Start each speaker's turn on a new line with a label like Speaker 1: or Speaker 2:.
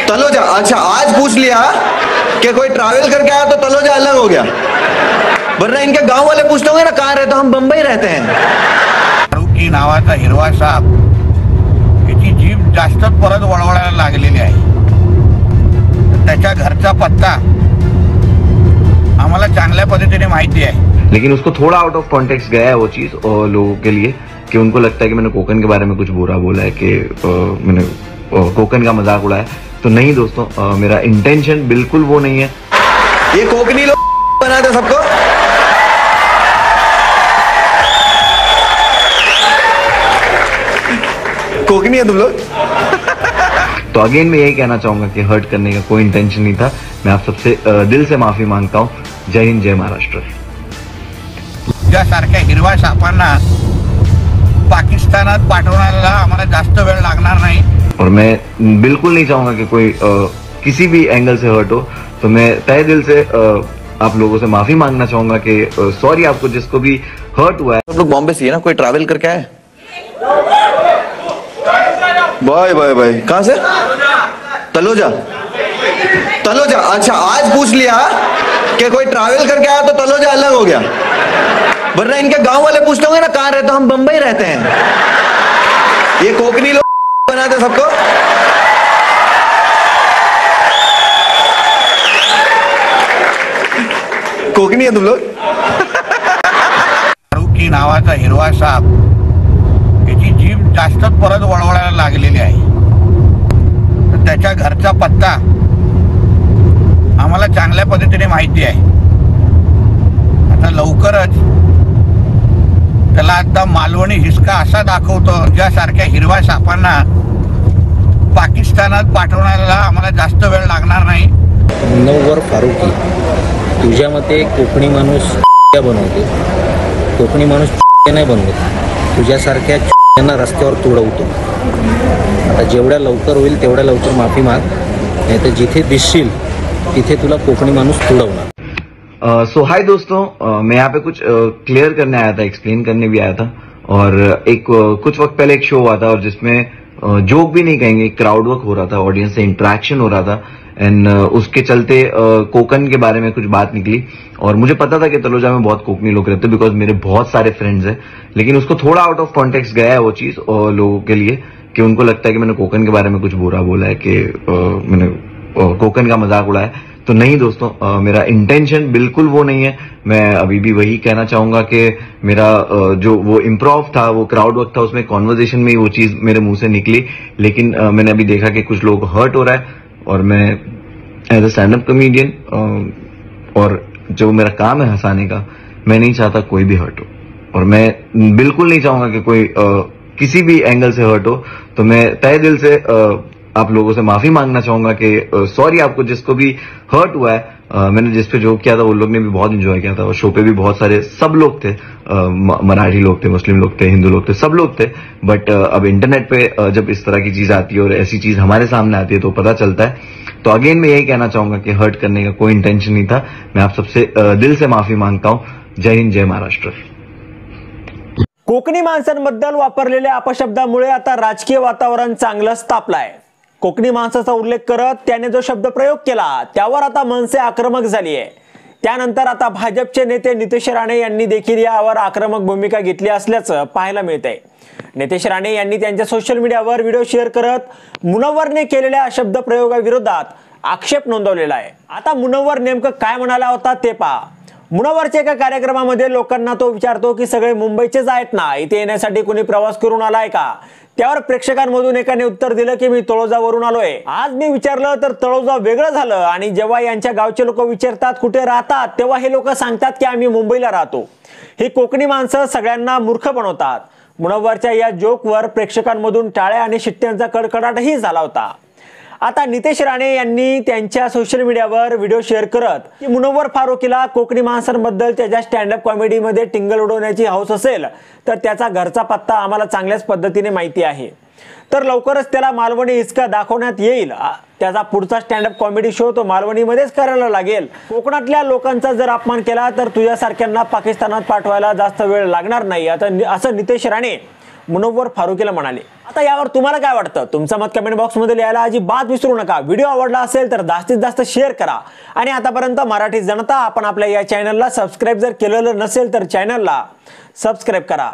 Speaker 1: तलोजा, अच्छा आज पूछ लिया कि कोई ट्रैवल करके आया तो तलोजा अलग हो गया, वरना इनके गांव वाले पूछते होंगे ना कहाँ रहते हो, हम बंबई रहते हैं।
Speaker 2: फारुकी नावाचा हिरवा साप याची जीभ जास्तच परत वळवळायला लागलेली आहे। त्याच्या घरचा पत्ता आम्हाला चांगल्या पद्धतीने माहिती आहे,
Speaker 3: लेकिन उसको थोड़ा आउट ऑफ कॉन्टेक्स्ट गया है वो चीज और लोगों के लिए कि उनको लगता है कि मैंने कोकन के बारे में कुछ बुरा बोला है, कि मैंने कोकन का मजाक उड़ाया। तो नहीं दोस्तों, मेरा इंटेंशन बिल्कुल वो नहीं है।
Speaker 1: ये कोकनी लोग बनाते सबको। कोकनी है तुम लोग।
Speaker 3: तो अगेन मैं यही कहना चाहूंगा कि हर्ट करने का कोई इंटेंशन नहीं था। मैं आप सबसे दिल से माफी मांगता हूँ। जय हिंद, जय महाराष्ट्र।
Speaker 2: तुझ्यासारख्या हिरवा सापांना पाकिस्तानात पाठवण्याला आम्हाला जास्त वेळ लागणार नाही।
Speaker 3: और मैं बिल्कुल नहीं चाहूंगा कि कोई किसी भी एंगल से हर्ट हो। तो मैं तहे दिल से आप लोगों से माफी मांगना चाहूंगा कि सॉरी आपको जिसको भी हर्ट हुआ है।
Speaker 1: आप लोग बॉम्बे से ही ना, कोई ट्रैवल करके आए? Bye bye bye. कहाँ से? तलोजा, तलोजा, अच्छा आज पूछ लिया कि कोई ट्रैवल करके आया तो तलोजा अलग हो गया, वरना इनके गांव वाले पूछते होंगे ना कहाँ रहते हो, हम बंबई रहते हैं। ये कोकनी लोग बनाते सबको। कोकनी है तुम लोग।
Speaker 2: फारुकी नावाचा हिरवा साप याची जीभ जास्तच परत वळवळायला लागलेली आहे। तर त्याच्या घरचा पत्ता आम्हाला चांगल्या पद्धतीने माहिती आहे। आता लवकरच त्याला आता मालवणी हिसका असा दाखवतो ज्यासारख्या हिरव्या सापांना पाकिस्तानात पाठवण्याला आम्हाला जास्त वेळ लागणार नाही।
Speaker 4: मुनव्वर फारुकी, तुझ्या मते कोकणी माणूस बनवते? कोकणी माणूस नाही बनवत, तुझ्यासारख्या यांना रस्त्यावर तुडवतो। आता जेवढ्या लवकर होईल तेवढ्या लवकर माफी माग, नाही तर जिथे दिसशील तिथे तुला कोकणी माणूस तुडवणार।
Speaker 3: सो हाय दोस्तों, मैं यहाँ पे कुछ क्लियर करने आया था, एक्सप्लेन करने भी आया था। और एक कुछ वक्त पहले एक शो हुआ था और जिसमें जोक भी नहीं कहेंगे, क्राउड वर्क हो रहा था, ऑडियंस से इंटरेक्शन हो रहा था। एंड उसके चलते कोकन के बारे में कुछ बात निकली और मुझे पता था कि तलोजा में बहुत कोकनी लोग रहते हैं, बिकॉज मेरे बहुत सारे फ्रेंड्स हैं। लेकिन उसको थोड़ा आउट ऑफ कॉन्टेक्स्ट गया है वो चीज और लोगों के लिए कि उनको लगता है कि मैंने कोकन के बारे में कुछ बुरा बोला है, कि मैंने कोकन का मजाक उड़ाया। तो नहीं दोस्तों, मेरा इंटेंशन बिल्कुल वो नहीं है। मैं अभी भी वही कहना चाहूंगा कि मेरा जो वो इम्प्रोव था, वो क्राउड वर्क था, उसमें कॉन्वर्जेशन में ही वो चीज मेरे मुंह से निकली। लेकिन मैंने अभी देखा कि कुछ लोग हर्ट हो रहा है और मैं as a stand up comedian और जो मेरा काम है हंसाने का, मैं नहीं चाहता कोई भी हर्ट हो। और मैं बिल्कुल नहीं चाहूंगा कि कोई किसी भी एंगल से हर्ट हो। तो मैं तहे दिल से आप लोगों से माफी मांगना चाहूंगा कि सॉरी आपको जिसको भी हर्ट हुआ है। मैंने जिस पे जोक किया था वो लोग ने भी बहुत एंजॉय किया था और शो पे भी बहुत सारे सब लोग थे, मराठी लोग थे, मुस्लिम लोग थे, हिंदू लोग थे, सब लोग थे। बट अब इंटरनेट पे जब इस तरह की चीज आती है और ऐसी चीज हमारे सामने आती है तो पता चलता है। तो अगेन मैं यही कहना चाहूंगा कि हर्ट करने का कोई इंटेंशन नहीं था। मैं आप सबसे दिल से माफी मांगता हूँ। जय हिंद, जय महाराष्ट्र।
Speaker 5: कोकणी माणसांबद्दल वापरलेल्या अपशब्दामुळे आता राजकीय वातावरण चांगलंच तापलंय। कोकणी माणसाचा उल्लेख करत त्याने जो शब्द प्रयोग केला त्यावर आता मनसे आक्रमक झाली आहे। त्यानंतर आता भाजपचे नेते नितेश राणे यांनी देखील यावर आक्रमक भूमिका घेतली असल्याचं पाहायला मिळतंय। नितेश राणे यांनी त्यांच्या सोशल मीडियावर व्हिडिओ शेअर करत मुनव्वरने केलेल्या शब्द प्रयोगाविरोधात आक्षेप नोंदवलेला आहे। आता मुनव्वर नेमकं काय म्हणाला होता ते पहा। मुनव्वरच्या एका कार्यक्रमामध्ये लोकांना तो विचारतो की सगळे मुंबईचेच आहेत ना, इथे येण्यासाठी कोणी प्रवास करून आलाय का? त्यावर प्रेक्षकांमधून एकाने उत्तर दिलं की मी तळोजावरून आलोय। आज मी विचारलं तर तळोजा वेगळं झालं आणि जेव्हा यांच्या गावचे लोक विचारतात कुठे राहतात तेव्हा हे लोक सांगतात की आम्ही मुंबईला राहतो। ही कोकणी माणसं सगळ्यांना मूर्ख बनवतात। मुनव्वरच्या या जोकवर प्रेक्षकांमधून टाळ्या आणि शिट्ट्यांचा कडकडाटही झाला होता। आता नितेश राणे यांनी त्यांच्या सोशल मीडियावर व्हिडिओ शेअर करत की मुनव्वर फारुकीला कोकणी माणसांबद्दल त्याच्या स्टँड अप कॉमेडीमध्ये टिंगल उडवण्याची हौस असेल तर त्याचा घरचा पत्ता आम्हाला चांगल्याच पद्धतीने माहिती आहे। तर लवकरच त्याला मालवणी हिसका दाखवण्यात येईल। त्याचा पुढचा स्टँड अप कॉमेडी शो तो मालवणीमध्येच करायला लागेल। कोकणातल्या लोकांचा जर अपमान केला तर तुझ्यासारख्यांना पाकिस्तानात पाठवायला जास्त वेळ लागणार नाही, असं नितेश राणे मुनव्वर फारुकीला म्हणाले. आता यावर तुम्हाला काय वाटतं? तुमचं मत कमेंट बॉक्समध्ये लिहायला अजिबात विसरू नका. व्हिडिओ आवडला असेल तर जास्तीत जास्त शेअर करा. आणि आतापर्यंत मराठी जनता आपण आपल्या या चॅनलला सबस्क्राईब जर केलेलं नसेल तर चॅनलला सबस्क्राईब करा.